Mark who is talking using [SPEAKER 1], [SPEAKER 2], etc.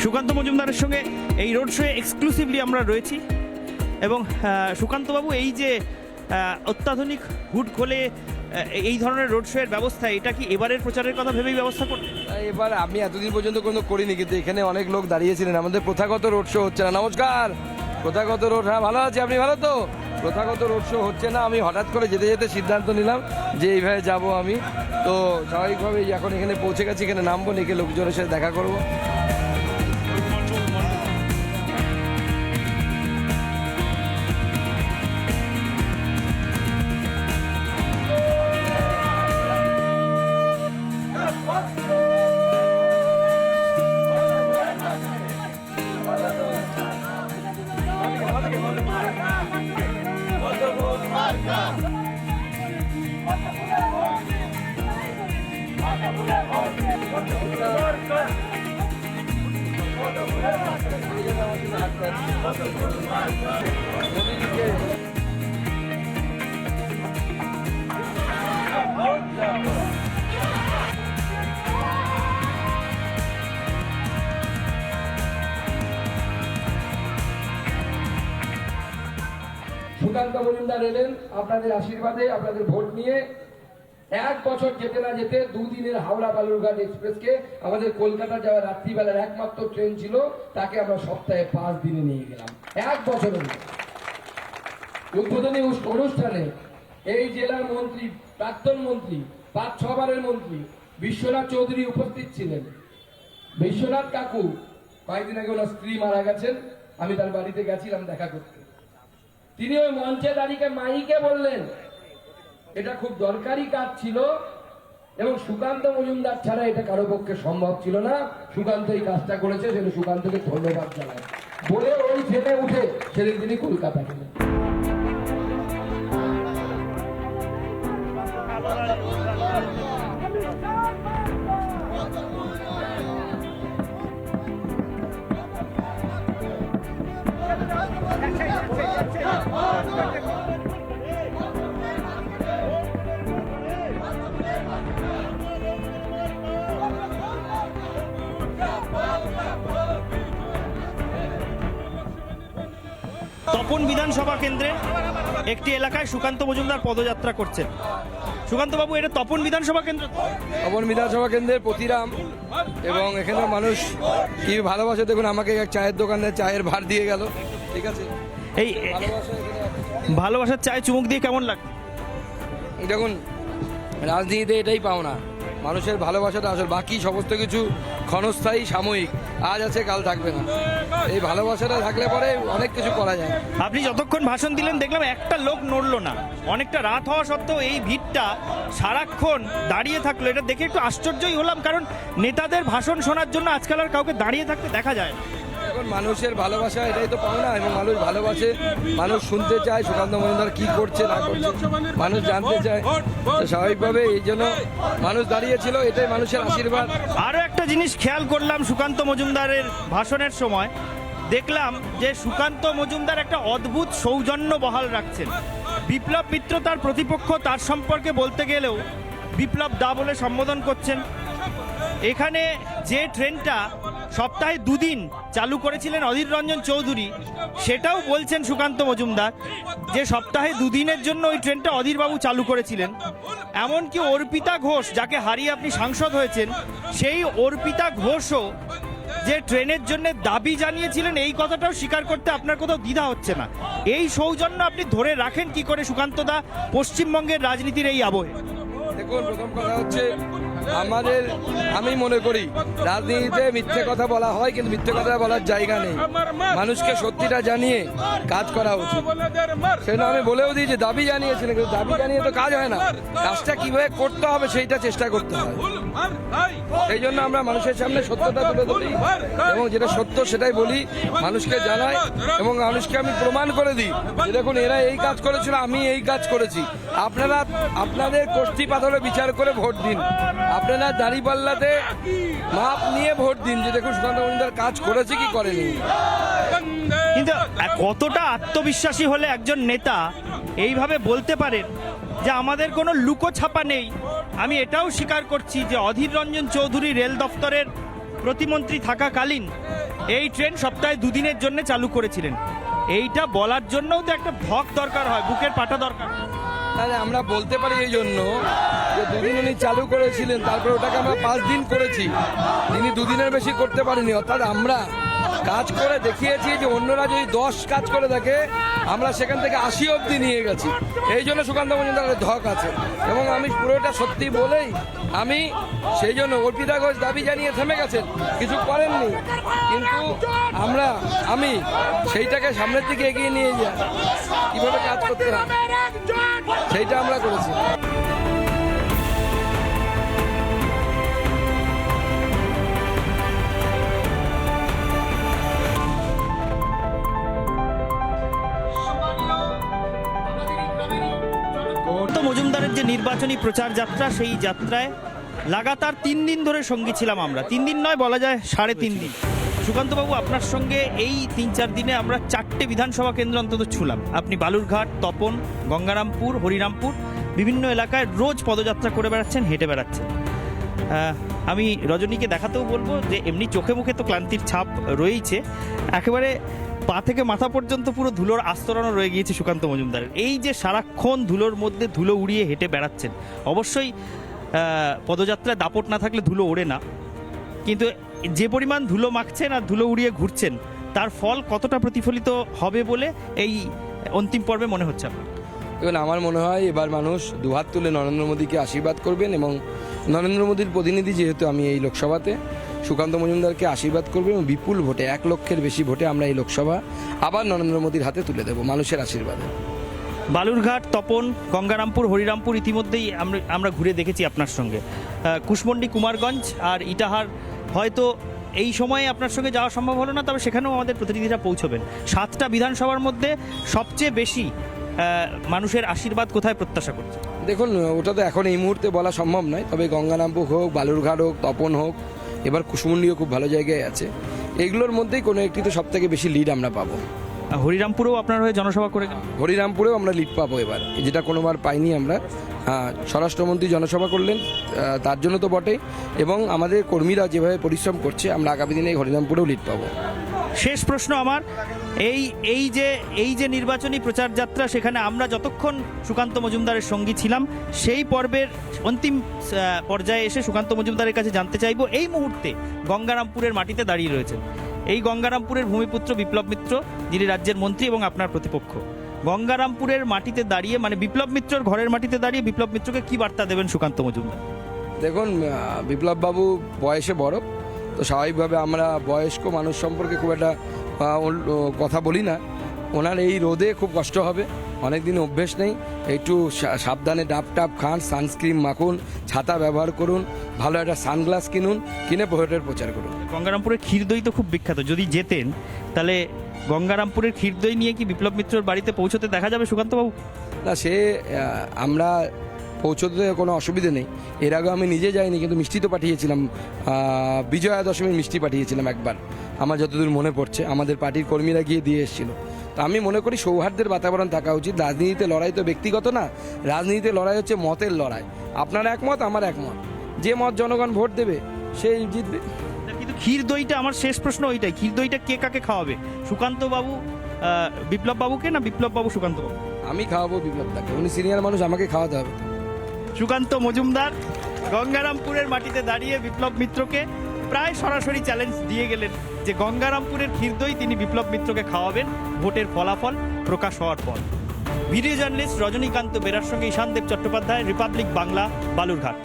[SPEAKER 1] সুকান্ত মজুমদারের সঙ্গে এই রোড শোয়ে এক্সক্লুসিভলি আমরা রয়েছি এবং সুকান্তবাবু এই যে অত্যাধুনিক হুড খোলে এই ধরনের রোড শোয়ের ব্যবস্থা, এটা কি এবারের প্রচারের কথা ভেবেই ব্যবস্থা করবে?
[SPEAKER 2] এবার আমি এতদিন পর্যন্ত কোনো করিনি, কিন্তু এখানে অনেক লোক দাঁড়িয়েছিলেন। আমাদের প্রথাগত রোড শো হচ্ছে না। নমস্কার। প্রথাগত রোড, হ্যাঁ ভালো আছি, আপনি ভালো তো? প্রথাগত রোড শো হচ্ছে না। আমি হঠাৎ করে যেতে যেতে সিদ্ধান্ত নিলাম যে এইভাবে যাব আমি। তো স্বাভাবিকভাবেই এখন এখানে পৌঁছে গেছি, এখানে নামবো, নেকে লোকজনের সাথে দেখা করবো। সুকান্ত মজুমদার এলেন আপনাদের আশীর্বাদে, আপনাদের ভোট নিয়ে। 1 বছর যেতে না যেতে 2 দিনের হাওড়া বালুরঘাট এক্সপ্রেসকে আমাদের কলকাতা যাওয়ার রাত্রিবেলার একমাত্র ট্রেন ছিল, তাকে আমরা সপ্তাহে 5 দিনে নিয়ে গেলাম 1 বছরের উদ্বোধনী অনুষ্ঠানে। এই জেলার মন্ত্রী, প্রাক্তন মন্ত্রী, 5-6 বারের মন্ত্রী বিশ্বনাথ চৌধুরী উপস্থিত ছিলেন। বিশ্বনাথ কাকু কয়েকদিন আগে ওনার স্ত্রী মারা গেছেন, আমি তার বাড়িতে গেছিলাম দেখা করতে। তিনি ওই মঞ্চে দাঁড়িয়ে মাইকে বললেন এটা খুব দরকারি কাজ ছিল এবং সুকান্ত মজুমদার ছাড়া এটা কারো পক্ষে সম্ভব ছিল না। সুকান্ত এই কাজটা করেছে, সেটা সুকান্তকে ধন্যবাদ জানায় বলে ওই ট্রেনে উঠে সেদিন তিনি কলকাতা গেলেন।
[SPEAKER 1] তপন বিধানসভা কেন্দ্রে একটি এলাকায় সুকান্ত মজুমদার পদযাত্রা করছেন। সুকান্তবাবু, এটা তপন বিধানসভা কেন্দ্র?
[SPEAKER 2] তপন বিধানসভা কেন্দ্রের প্রতিরাম, এবং এখানে মানুষ কি ভালোবাসে দেখুন। আমাকে এক চায়ের দোকানে চায়ের ভার দিয়ে গেল, ঠিক আছে।
[SPEAKER 1] এই ভালোবাসার চায়ে চুমুক দিয়ে কেমন লাগে?
[SPEAKER 2] দেখুন, রাজনীতিতে এটাই পাওনা, মানুষের ভালোবাসাটা আসল, বাকি সমস্ত কিছু ক্ষণস্থায়ী, সাময়িক, আজ আছে কাল থাকবে না। এই ভালোবাসাটা থাকলে পরে অনেক কিছু করা যায়।
[SPEAKER 1] আপনি যতক্ষণ ভাষণ দিলেন দেখলাম একটা লোক নড়লো না, অনেকটা রাত হওয়া সত্ত্বেও এই ভিড়টা সারাক্ষণ দাঁড়িয়ে থাকলো। এটা দেখে একটু আশ্চর্যই হলাম, কারণ নেতাদের ভাষণ শোনার জন্য আজকাল আর কাউকে দাঁড়িয়ে থাকতে দেখা যায় না।
[SPEAKER 2] এখন মানুষের ভালোবাসা এটাই তো পাওনা, এবং মানুষ ভালোবাসে, মানুষ শুনতে চায় সুকান্ত মজুমদার কি করছে না করছে, মানুষ জানতে চায়। স্বাভাবিকভাবে এই জন্য মানুষ দাঁড়িয়েছিল, এটাই মানুষের আশীর্বাদ।
[SPEAKER 1] আরও একটা জিনিস খেয়াল করলাম সুকান্ত মজুমদারের ভাষণের সময়, দেখলাম যে সুকান্ত মজুমদার একটা অদ্ভুত সৌজন্য বহাল রাখছেন। বিপ্লব মিত্র তার প্রতিপক্ষ, তার সম্পর্কে বলতে গেলেও বিপ্লব দা বলে সম্বোধন করছেন। এখানে যে ট্রেনটা সপ্তাহে 2 দিন চালু করেছিলেন অধীর রঞ্জন চৌধুরী, সেটাও বলছেন সুকান্ত মজুমদার যে সপ্তাহে 2 দিনের জন্য ওই ট্রেনটা অধীরবাবু চালু করেছিলেন। এমনকি অর্পিতা ঘোষ, যাকে হারিয়ে আপনি সাংসদ হয়েছেন, সেই অর্পিতা ঘোষও যে ট্রেনের জন্য দাবি জানিয়েছিলেন, এই কথাটাও স্বীকার করতে আপনার কোথাও দ্বিধা হচ্ছে না। এই সৌজন্য আপনি ধরে রাখেন কি করে সুকান্ত দা পশ্চিমবঙ্গের রাজনীতির এই আবহে?
[SPEAKER 2] দেখুন, প্রথম কথা হচ্ছে আমি মনে করি রাজনীতিতে মিথ্যে কথা বলা হয়, কিন্তু মিথ্যে কথা বলার জায়গা নেই। মানুষকে সত্যিটা জানিয়ে কাজ করা উচিত। সেটা আমি বলেও দিই যে দাবি জানিয়েছিলেন, কিন্তু দাবি জানিয়ে তো কাজ হয় না। কাজটা কিভাবে করতে হবে সেইটা চেষ্টা করতে হয়। সেই জন্য আমরা মানুষের সামনে সত্যটা তুলে ধরি এবং যেটা সত্য সেটাই বলি, মানুষকে জানাই এবং মানুষকে আমি প্রমাণ করে দিই যে দেখুন এরা এই কাজ করেছিল, আমি এই কাজ করেছি। আপনারা আপনাদের কোষ্ঠী পাথরে বিচার করে ভোট দিন, আপনারা দাঁড়িপাল্লাতে মাপ নিয়ে ভোট দিন যে দেখুন সুকান্ত মজুমদার কাজ করেছে কি করেনি।
[SPEAKER 1] কিন্তু কতটা আত্মবিশ্বাসী হলে একজন নেতা এইভাবে বলতে পারেন যে আমাদের কোনো লুকোছাপা নেই? আমি এটাও স্বীকার করছি যে অধীর রঞ্জন চৌধুরী রেল দফতরের প্রতিমন্ত্রী থাকাকালীন এই ট্রেন সপ্তাহে দুদিনের জন্য চালু করেছিলেন। এইটা বলার জন্যও তো একটা ভক দরকার হয়, বুকের পাটা দরকার।
[SPEAKER 2] তাহলে আমরা বলতে পারি এই জন্য যে দুদিন উনি চালু করেছিলেন, তারপরে ওটাকে আমরা 5 দিন করেছি, তিনি দুদিনের বেশি করতে পারেনি। অর্থাৎ আমরা কাজ করে দেখিয়েছি যে অন্যরা যদি 10 কাজ করে থাকে, আমরা সেখান থেকে 80 অবধি নিয়ে গেছি। এই জন্য সুকান্ত মজুমদারের ধক আছে, এবং আমি পুরোটা সত্যি বলেই আমি সেই জন্য অর্পিতা ঘোষ দাবি জানিয়ে থেমে গেছেন, কিছু করেননি, কিন্তু আমি সেইটাকে সামনের দিকে এগিয়ে নিয়ে যাই, কীভাবে কাজ করতে হয় সেইটা আমরা করেছি।
[SPEAKER 1] সুকান্ত মজুমদারের যে নির্বাচনী প্রচার যাত্রা, সেই যাত্রায় লাগাতার 3 দিন ধরে সঙ্গী ছিলাম আমরা। 3 দিন নয়, বলা যায় 3.5 দিন। সুকান্তবাবু, আপনার সঙ্গে এই 3-4 দিনে আমরা 4টে বিধানসভা কেন্দ্র অন্তত ছুলাম। আপনি বালুরঘাট, তপন, গঙ্গারামপুর, হরিরামপুর বিভিন্ন এলাকায় রোজ পদযাত্রা করে বেড়াচ্ছেন, হেঁটে বেড়াচ্ছেন। আমি রজনীকে দেখাতেও বলবো যে এমনি চোখে মুখে তো ক্লান্তির ছাপ রয়েইছে, একেবারে পা থেকে মাথা পর্যন্ত পুরো ধুলোর আস্তরণ রয়ে গিয়েছে সুকান্ত মজুমদারের। এই যে সারাক্ষণ ধুলোর মধ্যে ধুলো উড়িয়ে হেঁটে বেড়াচ্ছেন, অবশ্যই পদযাত্রায় দাপট না থাকলে ধুলো ওড়ে না, কিন্তু যে পরিমাণ ধুলো মাখছেন আর ধুলো উড়িয়ে ঘুরছেন, তার ফল কতটা প্রতিফলিত হবে বলে এই অন্তিম পর্বে মনে হচ্ছে আপনার?
[SPEAKER 2] এবং আমার মনে হয় এবার মানুষ দুহাত তুলে নরেন্দ্র মোদীকে আশীর্বাদ করবেন, এবং নরেন্দ্র মোদীর প্রতিনিধি যেহেতু আমি এই লোকসভাতে, সুকান্ত মজুমদারকে আশীর্বাদ করবেন এবং বিপুল ভোটে 1 লক্ষের বেশি ভোটে আমরা এই লোকসভা আবার নরেন্দ্র মোদীর হাতে তুলে দেব মানুষের আশীর্বাদে।
[SPEAKER 1] বালুরঘাট, তপন, গঙ্গারামপুর, হরিরামপুর ইতিমধ্যেই আমরা ঘুরে দেখেছি আপনার সঙ্গে। কুশমন্ডি, কুমারগঞ্জ আর ইটাহার হয়তো এই সময়ে আপনার সঙ্গে যাওয়া সম্ভব হলো না, তবে সেখানেও আমাদের প্রতিনিধিরা পৌঁছবেন। 7টা বিধানসভার মধ্যে সবচেয়ে বেশি মানুষের আশীর্বাদ কোথায় প্রত্যাশা করছে?
[SPEAKER 2] দেখুন, ওটা তো এখন এই মুহূর্তে বলা সম্ভব নয়, তবে গঙ্গারামপুর হোক, বালুরঘাট হোক, তপন হোক, এবার কুশমন্ডিও খুব ভালো জায়গায় আছে। এগুলোর মধ্যেই কোনো একটিতে সব থেকে বেশি লিড আমরা পাবো।
[SPEAKER 1] হরিরামপুরেও আপনার হয়ে জনসভা করে গেলেন?
[SPEAKER 2] হরিরামপুরেও আমরা লিড পাবো এবার, যেটা কোনোবার পাইনি আমরা। স্বরাষ্ট্রমন্ত্রী জনসভা করলেন, তার জন্য তো বটে, এবং আমাদের কর্মীরা যেভাবে পরিশ্রম করছে, আমরা আগামী দিনে হরিরামপুরেও লিড পাবো।
[SPEAKER 1] শেষ প্রশ্ন আমার, এই যে নির্বাচনী প্রচার যাত্রা, সেখানে আমরা যতক্ষণ সুকান্ত মজুমদারের সঙ্গী ছিলাম, সেই পর্বের অন্তিম পর্যায়ে এসে সুকান্ত মজুমদারের কাছে জানতে চাইবো, এই মুহূর্তে গঙ্গারামপুরের মাটিতে দাঁড়িয়ে রয়েছেন এই গঙ্গারামপুরের ভূমিপুত্র বিপ্লব মিত্র, যিনি রাজ্যের মন্ত্রী এবং আপনার প্রতিপক্ষ। গঙ্গারামপুরের মাটিতে দাঁড়িয়ে, মানে বিপ্লব মিত্রর ঘরের মাটিতে দাঁড়িয়ে বিপ্লব মিত্রকে কি বার্তা দেবেন সুকান্ত মজুমদার?
[SPEAKER 2] দেখুন, বিপ্লববাবু বয়সে বড়, তো স্বাভাবিকভাবে আমরা বয়স্ক মানুষ সম্পর্কে খুব একটা কথা বলি না। ওনার এই রোদে খুব কষ্ট হবে, অনেক দিন অভ্যেস নেই, একটু সাবধানে ডাব টাপ খান, সানস্ক্রিন মাখুন, ছাতা ব্যবহার করুন, ভালো একটা সানগ্লাস কিনে ভোটের প্রচার করুন।
[SPEAKER 1] গঙ্গারামপুরের ক্ষীরদই তো খুব বিখ্যাত, যদি যেতেন তাহলে গঙ্গারামপুরের ক্ষীরদই নিয়ে কি বিপ্লব মিত্রর বাড়িতে পৌঁছতে দেখা যাবে সুকান্তবাবু?
[SPEAKER 2] না, সে আমরা পৌঁছতে কোনো অসুবিধে নেই। এর আগে আমি নিজে যাইনি, কিন্তু মিষ্টি তো পাঠিয়েছিলাম, বিজয়া দশমীর মিষ্টি পাঠিয়েছিলাম একবার, আমার যতদূর মনে পড়ছে। আমাদের পার্টির কর্মীরা গিয়ে দিয়ে এসেছিল। তো আমি মনে করি সৌহার্দ্যের বাতাবরণ থাকা উচিত। রাজনীতিতে লড়াই তো ব্যক্তিগত না, রাজনীতিতে লড়াই হচ্ছে মতের লড়াই। আপনার একমত, আমার একমত, যে মত জনগণ ভোট দেবে সেই জিতবে।
[SPEAKER 1] কিন্তু ক্ষীরদইটা, আমার শেষ প্রশ্ন ওইটাই, ক্ষীরদইটা কে কাকে খাওয়াবে? সুকান্তবাবু বিপ্লব বাবুকে, না বিপ্লব বাবু সুকান্তবাবু?
[SPEAKER 2] আমি খাওয়াবো বিপ্লবদাকে, উনি সিনিয়র মানুষ, আমাকে খাওয়াতে হবে।
[SPEAKER 1] সুকান্ত মজুমদার গঙ্গারামপুরের মাটিতে দাঁড়িয়ে বিপ্লব মিত্রকে প্রায় সরাসরি চ্যালেঞ্জ দিয়ে গেলেন যে গঙ্গারামপুরের ক্ষীরদই তিনি বিপ্লব মিত্রকে খাওয়াবেন ভোটের ফলাফল প্রকাশ হওয়ার পর। ভিডিও জার্নালিস্ট রজনীকান্ত বেরার সঙ্গে ঈশানদেব চট্টোপাধ্যায়, রিপাবলিক বাংলা, বালুরঘাট।